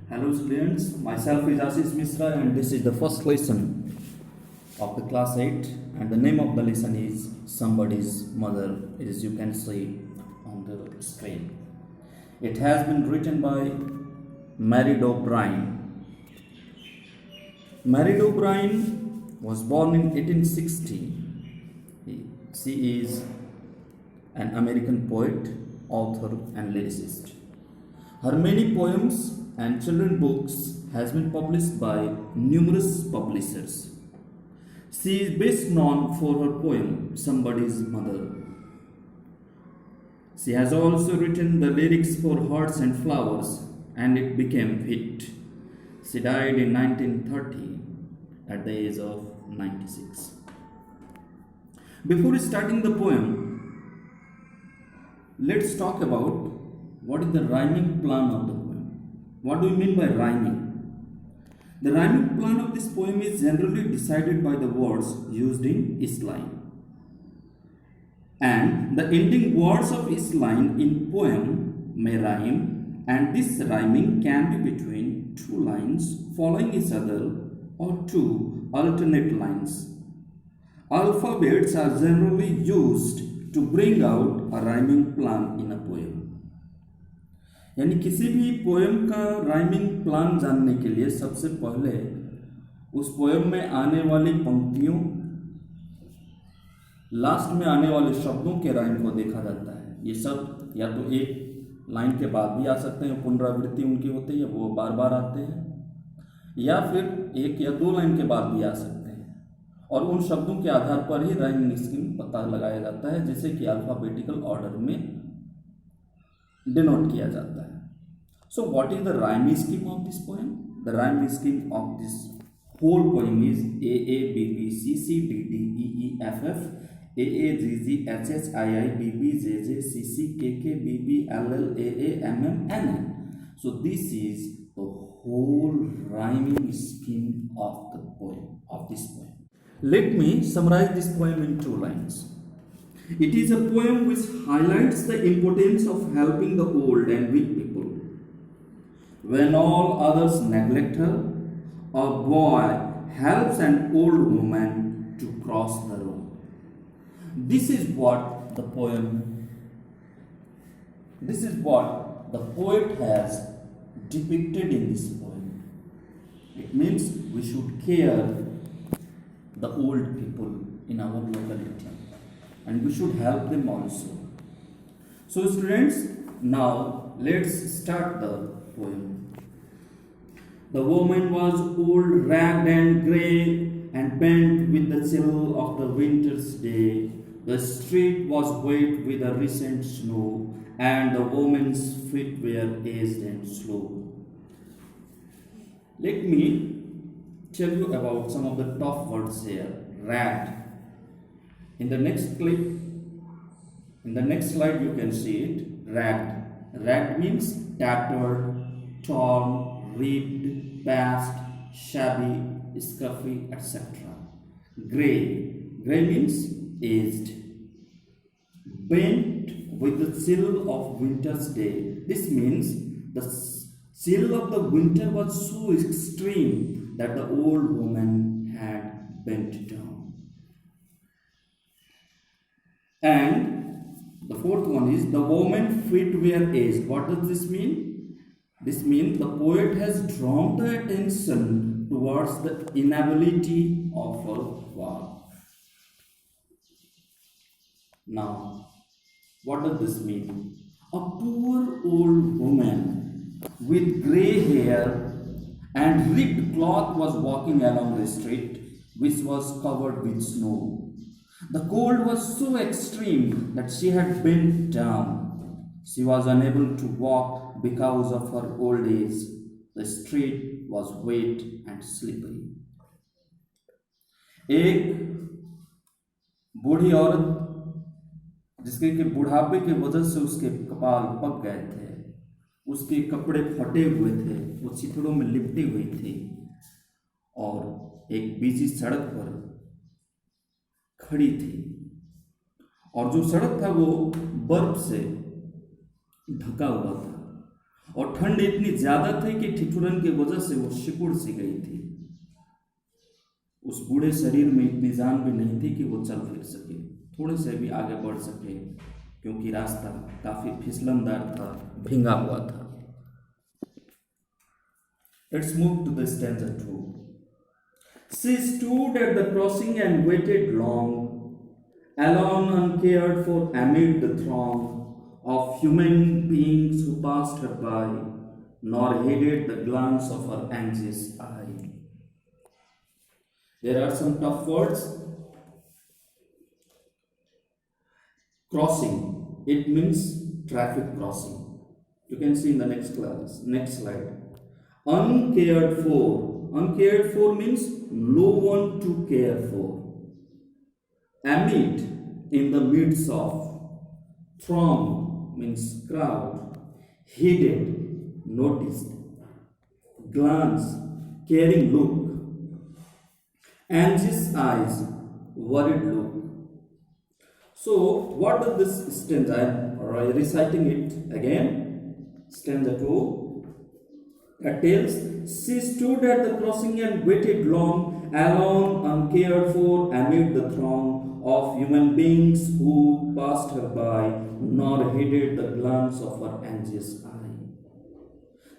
Hello students, myself is Ashish Misra and this is the first lesson of the class 8 and the name of the lesson is Somebody's Mother, as you can see on the screen. It has been written by Mary O'Brien. Mary O'Brien was born in 1860. She is an American poet, author and lyricist. Her many poems and children's books has been published by numerous publishers. She is best known for her poem Somebody's Mother. She has also written the lyrics for Hearts and Flowers and it became hit. She died in 1930 at the age of 96. Before starting the poem, let's talk about what is the rhyming plan of the poem. What do we mean by rhyming? The rhyming plan of this poem is generally decided by the words used in each line. And the ending words of each line in poem may rhyme, and this rhyming can be between two lines following each other or two alternate lines. Alphabets are generally used to bring out a rhyming plan in a poem. यानी किसी भी poem का rhyming plan जानने के लिए सबसे पहले उस पोएम में आने वाली पंक्तियों, लास्ट में आने वाले शब्दों के राइम को देखा जाता है। ये सब या तो एक लाइन के बाद भी आ सकते हैं, पुनरावृत्ति उनकी होती है, वो बार बार आते हैं, या फिर एक या दो लाइन के बाद भी आ सकते हैं और उन शब्दों के आधार पर ही राइमिंग स्कीम पता लगाया जाता है, जिसे कि अल्फाबेटिकल ऑर्डर में डिनोट किया जाता है. So what is the rhyme scheme of this poem? The rhyme scheme of this whole poem is A A B B C C D D E E F F A A G G H H I I B B J J C C K K B B L L A A M M N N. So this is the whole rhyming scheme of the poem, of this poem. Let me summarize this poem in two lines. It is a poem which highlights the importance of helping the old and weak people. When all others neglect her, a boy helps an old woman to cross the road. This is what the poet has depicted in this poem. It means we should care the old people in our locality, and we should help them also. So students, now let's start the poem. The woman was old, ragged and grey, and bent with the chill of the winter's day. The street was wet with the recent snow, and the woman's feet were aged and slow. Let me tell you about some of the tough words here. Ragged. In the next clip, in the next slide, you can see it. Ragged. Ragged means tattered, torn, ripped, patched, shabby, scruffy, etc. Grey. Grey means aged. Bent with the chill of winter's day. This means the chill of the winter was so extreme that the old woman had bent down. And the fourth one is the woman's feet were aged. What does this mean? This means the poet has drawn the attention towards the inability of her walk. Now, what does this mean? A poor old woman with grey hair and ripped cloth was walking along the street, which was covered with snow. The cold was so extreme that she had bent down. She was unable to walk because of her old age. The street was wet and slippery. एक बूढ़ी औरत जिसके के बुढ़ापे के वजह से उसके कपाल पक गए थे, उसके कपड़े फटे हुए थे, वो चिथड़ों में लिपटी हुई थी और एक बीची सड़क पर खड़ी थी और जो सड़क था वो बर्फ से ढका हुआ था और ठंड इतनी ज्यादा थी कि ठिठुरन की वजह से वो सिकुड़ सी गई थी। उस बूढ़े शरीर में इतनी जान भी नहीं थी कि वो चल फिर सके, थोड़े से भी आगे बढ़ सके, क्योंकि रास्ता काफी फिसलनदार था, भींगा हुआ था। Let's move to the stanza 2. She stood at the crossing and waited long, alone, uncared for amid the throng of human beings who passed her by, nor heeded the glance of her anxious eye. There are some tough words. Crossing, it means traffic crossing. You can see in the next slide. Uncared for. Uncared for means no one to care for. Amid, in the midst of. Throng means crowd. Heeded, noticed. Glance, caring look. Anxious eyes, worried look. So, what does this stanza? I am reciting it again. Stanza 2. That tells, she stood at the crossing and waited long, alone, uncared for, amid the throng of human beings who passed her by, nor heeded the glance of her anxious eye.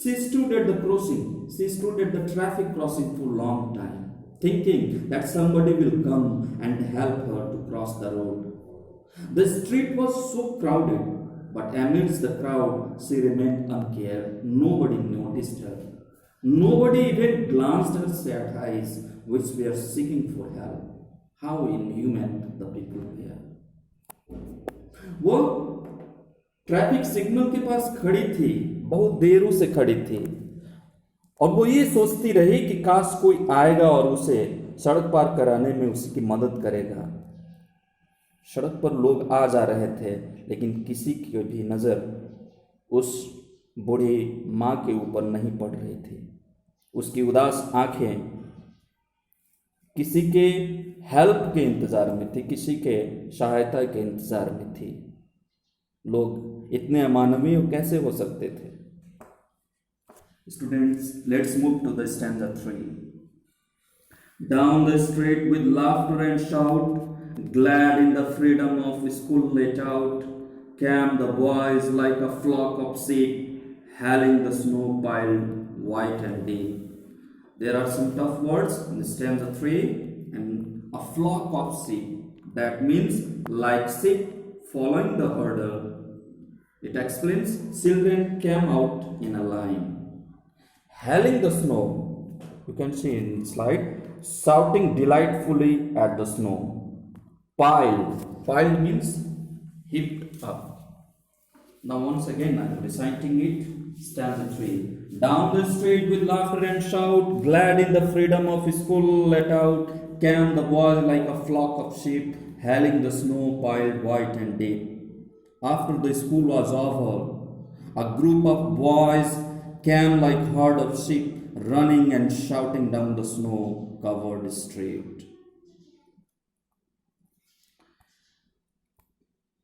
She stood at the crossing. She stood at the traffic crossing for a long time, thinking that somebody will come and help her to cross the road. The street was so crowded, but amidst the crowd, she remained uncared. Nobody noticed her. Nobody even glanced her sad eyes, which were seeking for help. How inhuman the people were. वो traffic signal के पास खड़ी थी, बहुत देरों से खड़ी थी, और वो ये सोचती रही कि काश कोई आएगा और उसे सड़क पार कराने में उसकी मदद करेगा। सड़क पर लोग आ जा रहे थे, लेकिन किसी की भी नज़र उस बूढ़ी माँ के ऊपर नहीं पड़ रही थी। उसकी उदास आंखें किसी के हेल्प के इंतज़ार में थी, किसी के सहायता के इंतज़ार में थी। लोग इतने अमानवीय कैसे हो सकते थे? Students, let's move to the stanza 3. Down the street with laughter and shout, glad in the freedom of school let out, came the boys like a flock of sheep, hailing the snow piled white and deep. There are some tough words in the stanza 3. And a flock of sheep, that means like sheep following the herder. It explains children came out in a line, hailing the snow. You can see in slide, shouting delightfully at the snow. Piled means heaped up. Now once again I am reciting it. Stanza 3. Down the street with laughter and shout, glad in the freedom of school let out, came the boys like a flock of sheep, hailing the snow piled white and deep. After the school was over, a group of boys came like herd of sheep, running and shouting down the snow-covered street.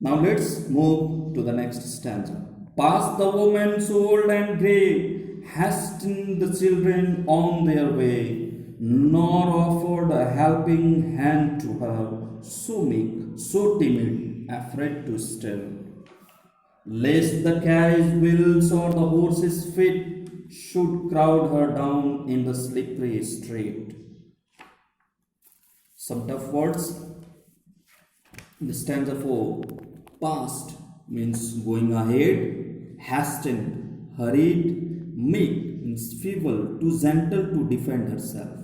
Now let's move to the next stanza. Past the woman old and grey, hastened the children on their way, nor offered a helping hand to her, so meek, so timid, afraid to stir, lest the carriage wheels or the horse's feet should crowd her down in the slippery street. Some tough words. The stanza 4. Past means going ahead, hastened, hurried, meek means feeble, too gentle to defend herself,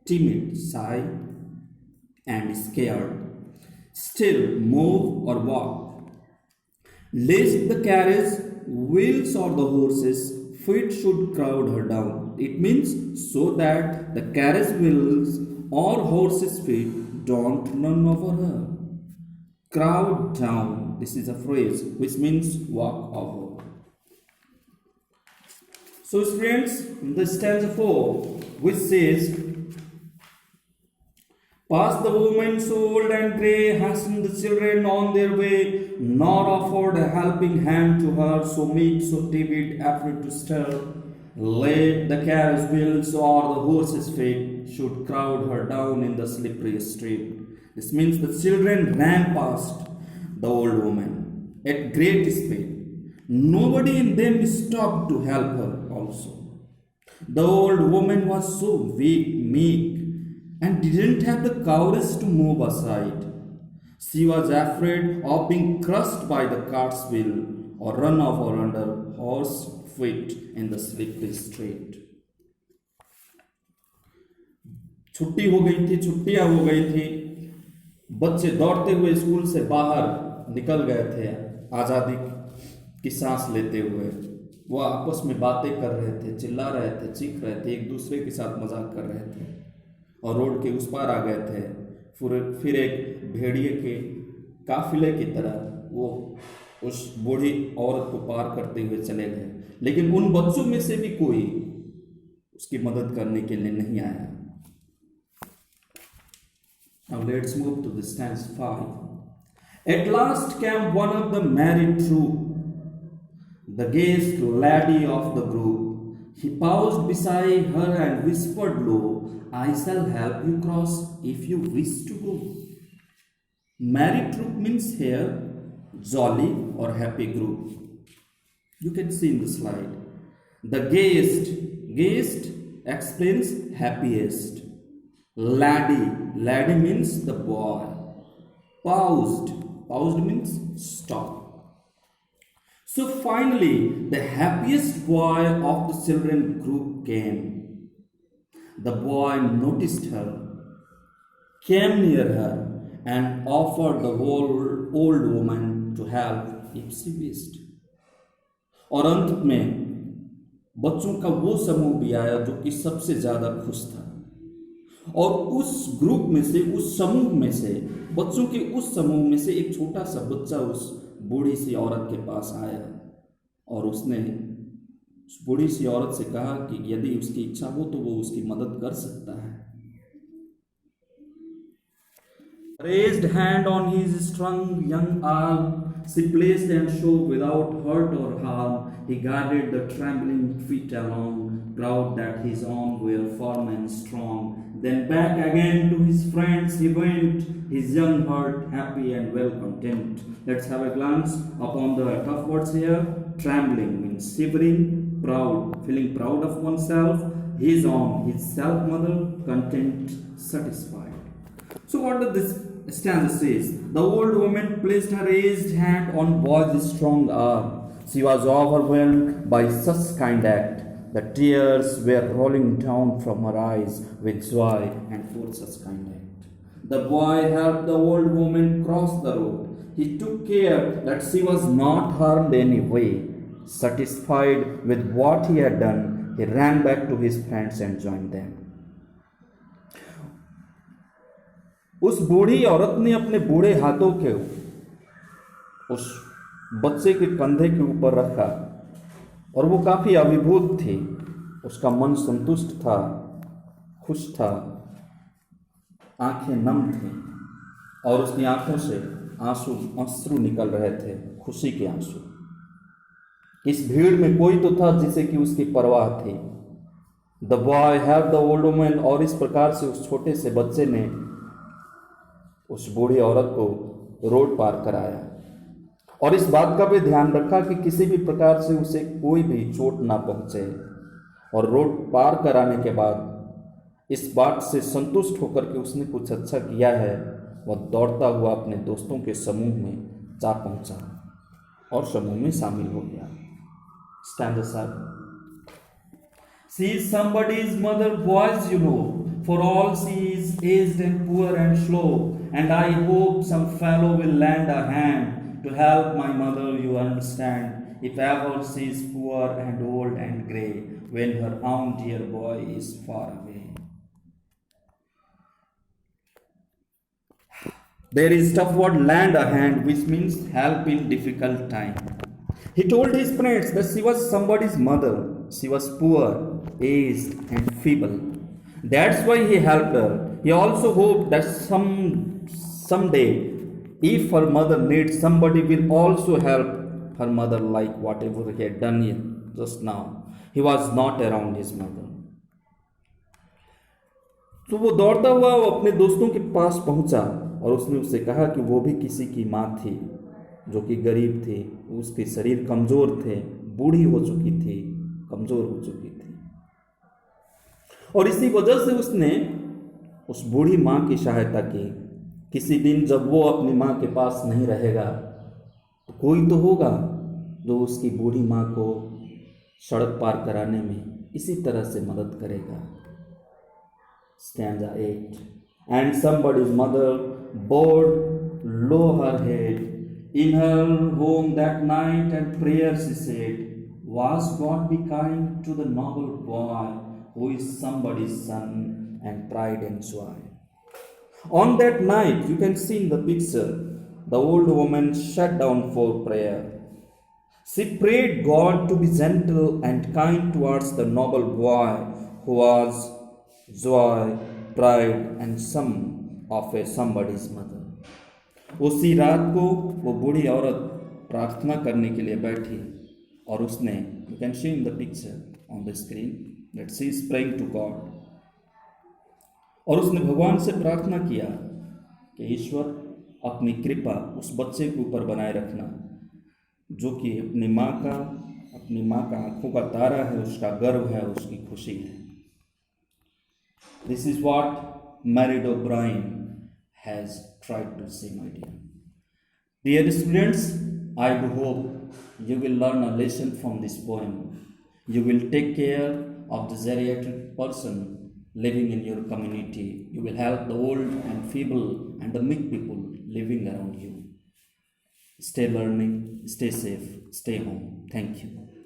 timid, shy, and scared, still, move or walk. Lest the carriage wheels or the horses feet should crowd her down. It means so that the carriage wheels or horses feet don't run over her. Crowd down, this is a phrase which means walk over. So students, the stanza 4 which says, Past the woman so old and grey, hastened the children on their way, nor offered a helping hand to her, so meek, so timid, afraid to stir. Let the carriage wheels or the horse's feet should crowd her down in the slippery street. This means the children ran past the old woman at great speed. Nobody in them stopped to help her also. The old woman was so weak, meek, and didn't have the courage to move aside. She was afraid of being crushed by the cart's wheel or run over under horse feet in the slippery street. छुट्टी हो गई थी, छुट्टियां हो गई थी, बच्चे दौड़ते हुए स्कूल से बाहर निकल गए थे आज़ादी की सांस लेते हुए। वो आपस में बातें कर रहे थे, चिल्ला रहे थे, चीख रहे थे, एक दूसरे के साथ मजाक कर रहे थे और रोड के उस पार आ गए थे। फिर एक भेड़िए के काफिले की तरह वो उस बूढ़ी औरत को पार करते हुए चले गए, लेकिन उन बच्चों में से भी कोई उसकी मदद करने के लिए नहीं आया। Now let's move to the stanza 5. At last came one of the merry troop, the gayest laddie of the group. He paused beside her and whispered low, I shall help you cross if you wish to go. Merry troop means here jolly or happy group. You can see in the slide. The gayest explains happiest. Laddie means the boy. Paused means stop. So finally, the happiest boy of the children group came. The boy noticed her, came near her, and offered the old woman to help if she wished. और अंत में बच्चों का वो समूह भी आया जो कि सबसे ज्यादा खुश था, और उस ग्रुप में से, उस समूह में से, बच्चों के उस समूह में से एक छोटा सा बच्चा उस बूढ़ी सी औरत के पास आया और उसने उस बूढ़ी सी औरत से कहा कि यदि उसकी इच्छा हो तो वो उसकी मदद कर सकता है। Raised hand on his strong young arm, she placed and showed without hurt or harm. He guided the trembling feet along, proud that his own were firm and strong. Then back again to his friends he went, his young heart happy and well content. Let's have a glance upon the tough words here. Trembling means shivering, proud, feeling proud of oneself, his own, his self-mother, content, satisfied. So what does this stanza says? The old woman placed her raised hand on boy's strong arm. She was overwhelmed by such kind act. The tears were rolling down from her eyes with joy and for such kind act. The boy helped the old woman cross the road. He took care that she was not harmed any way. Satisfied with what he had done, he ran back to his friends and joined them. उस बूढ़ी औरत ने अपने बूढ़े हाथों के उस बच्चे के कंधे के ऊपर रखा और वो काफ़ी अभिभूत थी। उसका मन संतुष्ट था, खुश था, आंखें नम थीं और उसकी आंखों से अश्रु निकल रहे थे, खुशी के आंसू। इस भीड़ में कोई तो था जिसे कि उसकी परवाह थी। The boy helped the old woman, और इस प्रकार से उस छोटे से बच्चे ने उस बूढ़ी औरत को रोड पार कराया और इस बात का भी ध्यान रखा कि किसी भी प्रकार से उसे कोई भी चोट ना पहुंचे। और रोड पार कराने के बाद इस बात से संतुष्ट होकर के उसने कुछ अच्छा किया है, वह दौड़ता हुआ अपने दोस्तों के समूह में जा पहुंचा और समूह में शामिल हो गया। Stanza 7. She is somebody's mother, boys, you know, for all she is aged and poor and slow, and I hope some fellow will lend a hand to help my mother, you understand, if ever she is poor and old and grey, when her own dear boy is far away. There is tough word lend a hand, which means help in difficult time. He told his friends that she was somebody's mother. She was poor, aged, and feeble. That's why he helped her. He also hoped that someday, if her mother needs, somebody will also help her mother, like whatever he had done just now. He was not around his mother. तो वो दौड़ता हुआ वो अपने दोस्तों के पास पहुंचा और उसने उससे कहा कि वो भी किसी की माँ थी जो कि गरीब थी, उसके शरीर कमज़ोर थे, बूढ़ी हो चुकी थी, कमज़ोर हो चुकी थी, और इसी वजह से उसने उस बूढ़ी माँ की सहायता की। किसी दिन जब वो अपनी माँ के पास नहीं रहेगा तो कोई तो होगा जो उसकी बूढ़ी माँ को सड़क पार कराने में इसी तरह से मदद करेगा। Stanza 8. And somebody's mother bowed low her head in her home that night, and prayer she said, was God be kind to the noble boy who is somebody's son and pride and joy. On that night, you can see in the picture, the old woman sat down for prayer. She prayed God to be gentle and kind towards the noble boy who was joy, pride and some of a somebody's mother. उसी रात को वो बूढ़ी औरत प्रार्थना करने के लिए बैठी और उसने, you can see in the picture on the screen that she is praying to God, और उसने भगवान से प्रार्थना किया कि ईश्वर अपनी कृपा उस बच्चे के ऊपर बनाए रखना जो कि अपनी माँ का आंखों का तारा है, उसका गर्व है, उसकी खुशी है। This is what Mary O'Brien has tried to say, my dear. Dear students, I do hope you will learn a lesson from this poem. You will take care of the geriatric person living in your community. You will help the old and feeble and the meek people living around you. Stay learning, stay safe, stay home. Thank you.